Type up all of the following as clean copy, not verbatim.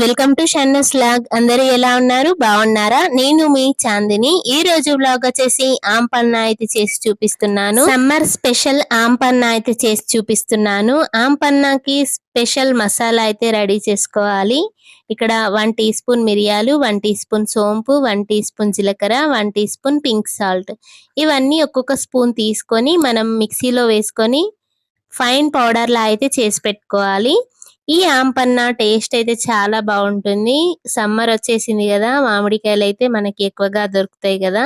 Welcome to షన్నస్ vlog. అందరూ ఎలా ఉన్నారు? బాగున్నారా? నేను మీ చాందిని. ఈ రోజు వ్లాగ్ వచ్చేసి ఆంపన్న అయితే చేసి చూపిస్తున్నాను. సమ్మర్ స్పెషల్ ఆంపన్న అయితే చేసి చూపిస్తున్నాను. ఆంపన్నకి స్పెషల్ మసాలా అయితే రెడీ చేసుకోవాలి. ఇక్కడ 1 టీ స్పూన్ మిరియాలు, 1 టీ స్పూన్ సోంపు, 1 టీ స్పూన్ జీలకర్ర, 1 టీ స్పూన్ పింక్ సాల్ట్, ఇవన్నీ ఒక్కొక్క స్పూన్ తీసుకొని మనం మిక్సీలో వేసుకొని ఫైన్ పౌడర్ లా అయితే చేసి పెట్టుకోవాలి. ఈ ఆంపన్న టేస్ట్ అయితే చాలా బాగుంటుంది. సమ్మర్ వచ్చేసింది కదా, మామిడికాయలు అయితే మనకి ఎక్కువగా దొరుకుతాయి కదా.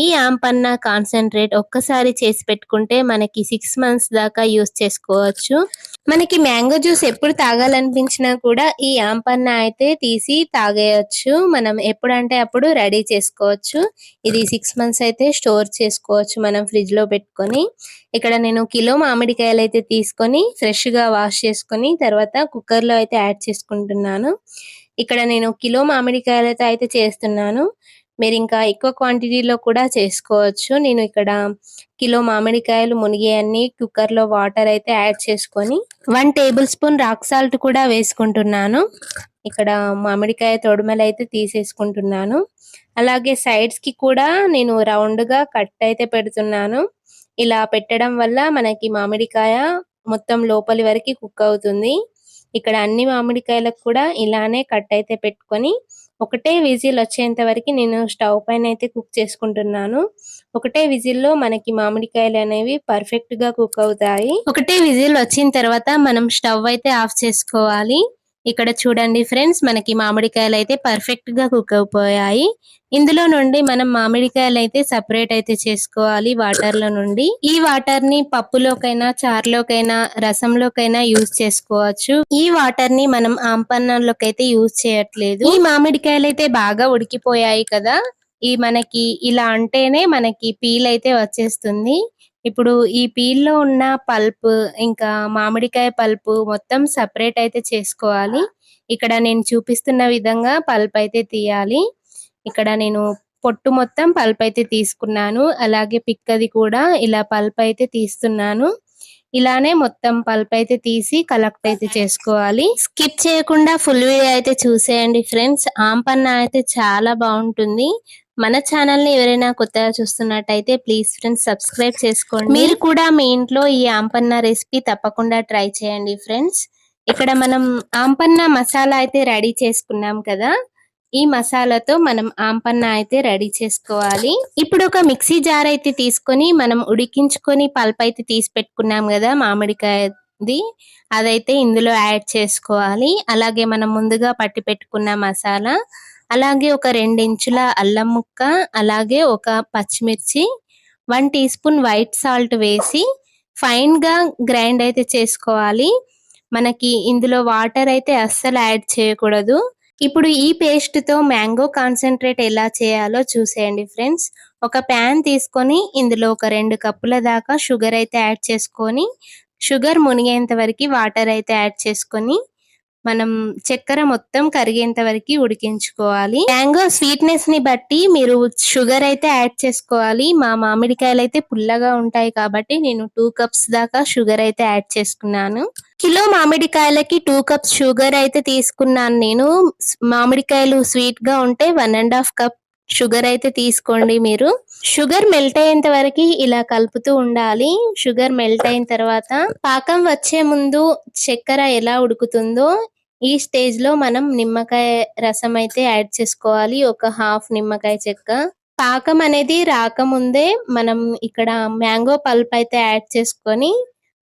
ఈ ఆంపన్న కాన్సన్ట్రేట్ ఒక్కసారి చేసి పెట్టుకుంటే మనకి 6 మంత్స్ దాకా యూస్ చేసుకోవచ్చు. మనకి మ్యాంగో జ్యూస్ ఎప్పుడు తాగాలనిపించినా కూడా ఈ ఆంపన్న అయితే తీసి తాగేయచ్చు. మనం ఎప్పుడంటే అప్పుడు రెడీ చేసుకోవచ్చు. ఇది 6 మంత్స్ అయితే స్టోర్ చేసుకోవచ్చు మనం ఫ్రిడ్జ్ లో పెట్టుకొని. ఇక్కడ నేను కిలో మామిడికాయలు అయితే తీసుకొని ఫ్రెష్ గా వాష్ చేసుకొని తర్వాత కుక్కర్ లో అయితే యాడ్ చేసుకుంటున్నాను. ఇక్కడ నేను కిలో మామిడికాయలతో అయితే చేస్తున్నాను. మీరు ఇంకా ఎక్కువ క్వాంటిటీలో కూడా చేసుకోవచ్చు. నేను ఇక్కడ కిలో మామిడికాయలు మునిగే అన్ని కుక్కర్ లో వాటర్ అయితే యాడ్ చేసుకొని 1 టేబుల్ స్పూన్ రాక్ సాల్ట్ కూడా వేసుకుంటున్నాను. ఇక్కడ మామిడికాయ తొడుమలు అయితే తీసేసుకుంటున్నాను. అలాగే సైడ్స్ కి కూడా నేను రౌండ్ గా కట్ అయితే పెడుతున్నాను. ఇలా పెట్టడం వల్ల మనకి మామిడికాయ మొత్తం లోపలి వరకు కుక్ అవుతుంది. ఇక్కడ అన్ని మామిడికాయలకు కూడా ఇలానే కట్ అయితే పెట్టుకొని ఒకటే విజిల్ వచ్చేంత వరకు నేను స్టవ్ పైన అయితే కుక్ చేసుకుంటున్నాను. ఒకటే విజిల్ లో మనకి మామిడికాయలు అనేవి పర్ఫెక్ట్ గా కుక్ అవుతాయి. ఒకటే విజిల్ వచ్చిన తర్వాత మనం స్టవ్ అయితే ఆఫ్ చేసుకోవాలి. ఇక్కడ చూడండి ఫ్రెండ్స్, మనకి మామిడికాయలు అయితే పర్ఫెక్ట్ గా కుక్ అయిపోయాయి. ఇందులో నుండి మనం మామిడికాయలు అయితే సపరేట్ అయితే చేసుకోవాలి వాటర్ లో నుండి. ఈ వాటర్ ని పప్పులోకైనా, చారులోకైనా, రసంలోకైనా యూజ్ చేసుకోవచ్చు. ఈ వాటర్ ని మనం ఆంపన్నంలోకి అయితే యూజ్ చేయట్లేదు. ఈ మామిడికాయలు అయితే బాగా ఉడికిపోయాయి కదా, ఈ మనకి ఇలా అంటేనే మనకి పీల్ అయితే వచ్చేస్తుంది. ఇప్పుడు ఈ పీల్ లో ఉన్న పల్ప్ ఇంకా మామిడికాయ పల్ప్ మొత్తం సపరేట్ అయితే చేసుకోవాలి. ఇక్కడ నేను చూపిస్తున్న విధంగా పల్ప్ అయితే తీయాలి. ఇక్కడ నేను పొట్టు మొత్తం పల్ప్ అయితే తీసుకున్నాను. అలాగే పిక్కది కూడా ఇలా పల్ప్ అయితే తీస్తున్నాను. ఇలానే మొత్తం పల్ప్ అయితే తీసి కలెక్ట్ అయితే చేసుకోవాలి. స్కిప్ చేయకుండా ఫుల్ వీడియో అయితే చూసేయండి ఫ్రెండ్స్. ఆంపన్న అయితే చాలా బాగుంటుంది. మన ఛానల్ ని ఎవరైనా కొత్తగా చూస్తున్నట్టయితే ప్లీజ్ ఫ్రెండ్స్ సబ్స్క్రైబ్ చేసుకోండి. మీరు కూడా మీ ఇంట్లో ఈ ఆంపన్న రెసిపీ తప్పకుండా ట్రై చేయండి ఫ్రెండ్స్. ఇక్కడ మనం ఆంపన్న మసాలా అయితే రెడీ చేసుకున్నాం కదా, ఈ మసాలాతో మనం ఆంపన్న అయితే రెడీ చేసుకోవాలి. ఇప్పుడు ఒక మిక్సీ జార్ అయితే తీసుకొని మనం ఉడికించుకొని పల్ప్ అయితే తీసి పెట్టుకున్నాం కదా మామిడికాయది, అదైతే ఇందులో యాడ్ చేసుకోవాలి. అలాగే మనం ముందుగా పట్టి పెట్టుకున్న మసాలా, అలాగే ఒక 2 ఇంచుల అల్లం ముక్క, అలాగే ఒక పచ్చిమిర్చి, 1 టీ స్పూన్ వైట్ సాల్ట్ వేసి ఫైన్ గా గ్రైండ్ అయితే చేసుకోవాలి. మనకి ఇందులో వాటర్ అయితే అస్సలు యాడ్ చేయకూడదు. ఇప్పుడు ఈ పేస్ట్ తో మ్యాంగో కాన్సన్ట్రేట్ ఎలా చేయాలో చూసేయండి ఫ్రెండ్స్. ఒక ప్యాన్ తీసుకొని ఇందులో ఒక 2 కప్పుల దాకా షుగర్ అయితే యాడ్ చేసుకొని, షుగర్ మునిగేంత వరకు వాటర్ అయితే యాడ్ చేసుకొని మనం చక్కెర మొత్తం కరిగేంత వరకు ఉడికించుకోవాలి. మ్యాంగో స్వీట్నెస్ ని బట్టి మీరు షుగర్ అయితే యాడ్ చేసుకోవాలి. మా మామిడికాయలు అయితే పుల్లగా ఉంటాయి కాబట్టి నేను 2 కప్స్ దాకా షుగర్ అయితే యాడ్ చేసుకున్నాను. కిలో మామిడికాయలకి 2 కప్స్ షుగర్ అయితే తీసుకున్నాను నేను. మామిడికాయలు స్వీట్ గా ఉంటే 1.5 కప్ షుగర్ అయితే తీసుకోండి మీరు. షుగర్ మెల్ట్ అయ్యేంత వరకు ఇలా కలుపుతూ ఉండాలి. షుగర్ మెల్ట్ అయిన తర్వాత పాకం వచ్చే ముందు చక్కెర ఎలా ఉడుకుతుందో ఈ స్టేజ్ లో మనం నిమ్మకాయ రసం అయితే యాడ్ చేసుకోవాలి. ఒక హాఫ్ నిమ్మకాయ చెక్క. పాకం అనేది రాకముందే మనం ఇక్కడ మ్యాంగో పల్ప్ అయితే యాడ్ చేసుకొని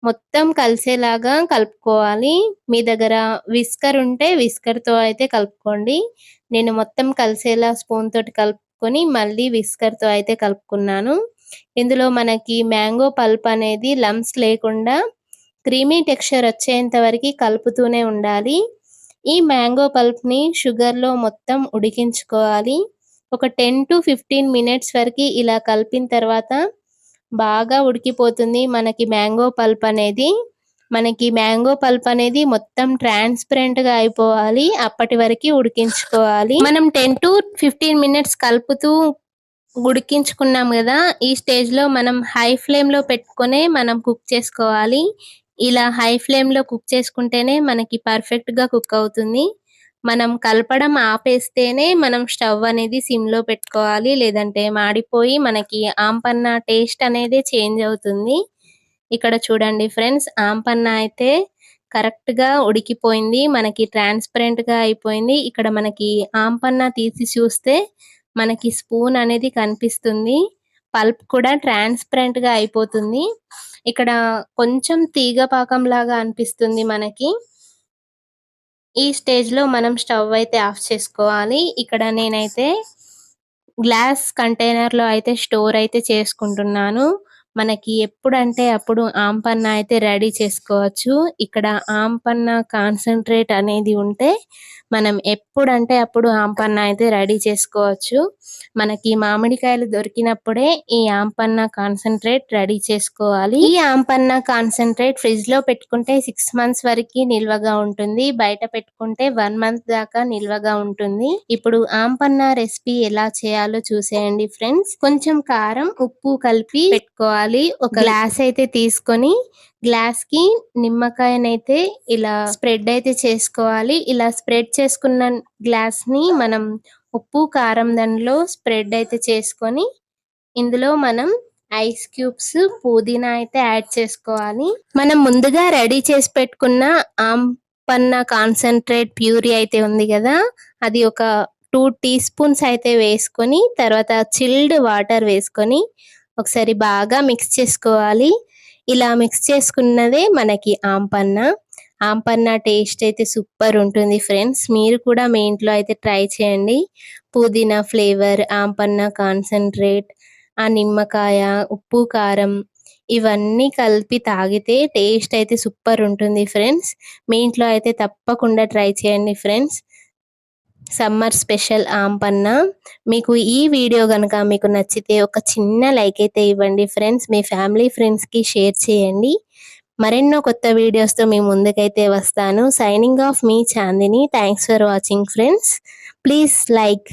మొత్తం కలిసేలాగా కలుపుకోవాలి. మీ దగ్గర విస్కర్ ఉంటే విస్కర్ తో అయితే కలుపుకోండి. నేను మొత్తం కలిసేలా స్పూన్ తోటి కలుపుకొని మళ్ళీ విస్కర్ తో అయితే కలుపుకున్నాను. ఇందులో మనకి మ్యాంగో పల్ప్ అనేది లమ్స్ లేకుండా క్రీమీ టెక్స్చర్ వచ్చేంత వరకు కలుపుతూనే ఉండాలి. ఈ మ్యాంగో పల్ప్ ని షుగర్ లో మొత్తం ఉడికించుకోవాలి. ఒక 10 to 15 మినిట్స్ వరకు ఇలా కలిపిన తర్వాత బాగా ఉడికిపోతుంది మనకి మ్యాంగో పల్ప్ అనేది. మనకి మ్యాంగో పల్ప్ అనేది మొత్తం ట్రాన్స్పరెంట్ గా అయిపోవాలి. అప్పటి వరకు ఉడికించుకోవాలి. మనం 10 to 15 మినిట్స్ కలుపుతూ ఉడికించుకున్నాం కదా, ఈ స్టేజ్ లో మనం హై ఫ్లేమ్ లో పెట్టుకొని మనం కుక్ చేసుకోవాలి. ఇలా హై ఫ్లేమ్ లో కుక్ చేసుకుంటేనే మనకి పర్ఫెక్ట్ గా కుక్ అవుతుంది. మనం కలపడం ఆపేస్తేనే మనం స్టవ్ అనేది సిమ్‌లో పెట్టుకోవాలి. లేదంటే మాడిపోయి మనకి ఆంపన్న టేస్ట్ అనేది చేంజ్ అవుతుంది. ఇక్కడ చూడండి ఫ్రెండ్స్, ఆంపన్న అయితే కరెక్ట్‌గా ఉడికిపోయింది. మనకి ట్రాన్స్‌పరెంట్‌గా అయిపోయింది. ఇక్కడ మనకి ఆంపన్న తీసి చూస్తే మనకి స్పూన్ అనేది కనిపిస్తుంది. పల్ప్ కూడా ట్రాన్స్‌పరెంట్‌గా అయిపోతుంది. ఇక్కడ కొంచెం తీగ పాకంలాగా అనిపిస్తుంది మనకి. ఈ స్టేజ్‌లో మనం స్టవ్ అయితే ఆఫ్ చేసుకోవాలి. ఇక్కడ నేనైతే గ్లాస్ కంటైనర్‌లో అయితే స్టోర్ అయితే చేసుకుంటున్నాను. మనకి ఎప్పుడంటే అప్పుడు ఆంపన్న అయితే రెడీ చేసుకోవచ్చు. ఇక్కడ ఆంపన్న కాన్సంట్రేట్ అనేది ఉంటే మనం ఎప్పుడంటే అప్పుడు ఆంపన్న అయితే రెడీ చేసుకోవచ్చు. మనకి మామిడికాయలు దొరికినప్పుడే ఈ ఆంపన్న కాన్సంట్రేట్ రెడీ చేసుకోవాలి. ఈ ఆంపన్న కాన్సంట్రేట్ ఫ్రిడ్జ్‌లో పెట్టుకుంటే 6 మంత్స్ వరకి నిల్వగా ఉంటుంది. బయట పెట్టుకుంటే 1 మంత్ దాకా నిల్వగా ఉంటుంది. ఇప్పుడు ఆంపన్న రెసిపీ ఎలా చేయాలో చూసేయండి ఫ్రెండ్స్. కొంచెం కారం, ఉప్పు కలిపి పెట్టుకోవాలి. ఒక గ్లాస్ అయితే తీసుకొని గ్లాస్‌కి నిమ్మకాయనైతే ఇలా స్ప్రెడ్ అయితే చేసుకోవాలి. ఇలా స్ప్రెడ్ చేసుకున్న గ్లాస్‌ని మనం ఉప్పు, కారం దానిలో స్ప్రెడ్ అయితే చేసుకొని ఇందులో మనం ఐస్ క్యూబ్స్, పుదీనా అయితే యాడ్ చేసుకోవాలి. మనం ముందుగా రెడీ చేసి పెట్టుకున్న ఆంపన్న కాన్సంట్రేట్ ప్యూరీ అయితే ఉంది కదా, అది ఒక 2 టీ స్పూన్స్ అయితే వేసుకొని తర్వాత చిల్డ్ వాటర్ వేసుకొని ఒకసారి బాగా మిక్స్ చేసుకోవాలి. ఇలా మిక్స్ చేసుకున్నదే మనకి ఆంపన్న. ఆంపన్న టేస్ట్ అయితే సూపర్ ఉంటుంది ఫ్రెండ్స్. మీరు కూడా మీ ఇంట్లో అయితే ట్రై చేయండి. పుదీనా ఫ్లేవర్, ఆంపన్న కాన్సంట్రేట్, ఆ నిమ్మకాయ, ఉప్పు, కారం ఇవన్నీ కలిపి తాగితే టేస్ట్ అయితే సూపర్ ఉంటుంది ఫ్రెండ్స్. మీ ఇంట్లో అయితే తప్పకుండా ట్రై చేయండి ఫ్రెండ్స్. Summer special ఆంపన్న. మీకు ఈ వీడియో గనుక మీకు నచ్చితే ఒక చిన్న లైక్ అయితే ఇవ్వండి ఫ్రెండ్స్. మీ ఫ్యామిలీ ఫ్రెండ్స్‌కి షేర్ చేయండి. మరెన్నో కొత్త వీడియోస్‌తో మీ ముందుకైతే వస్తాను. సైనింగ్ ఆఫ్ మీ Chandini. Thanks for watching friends. Please like.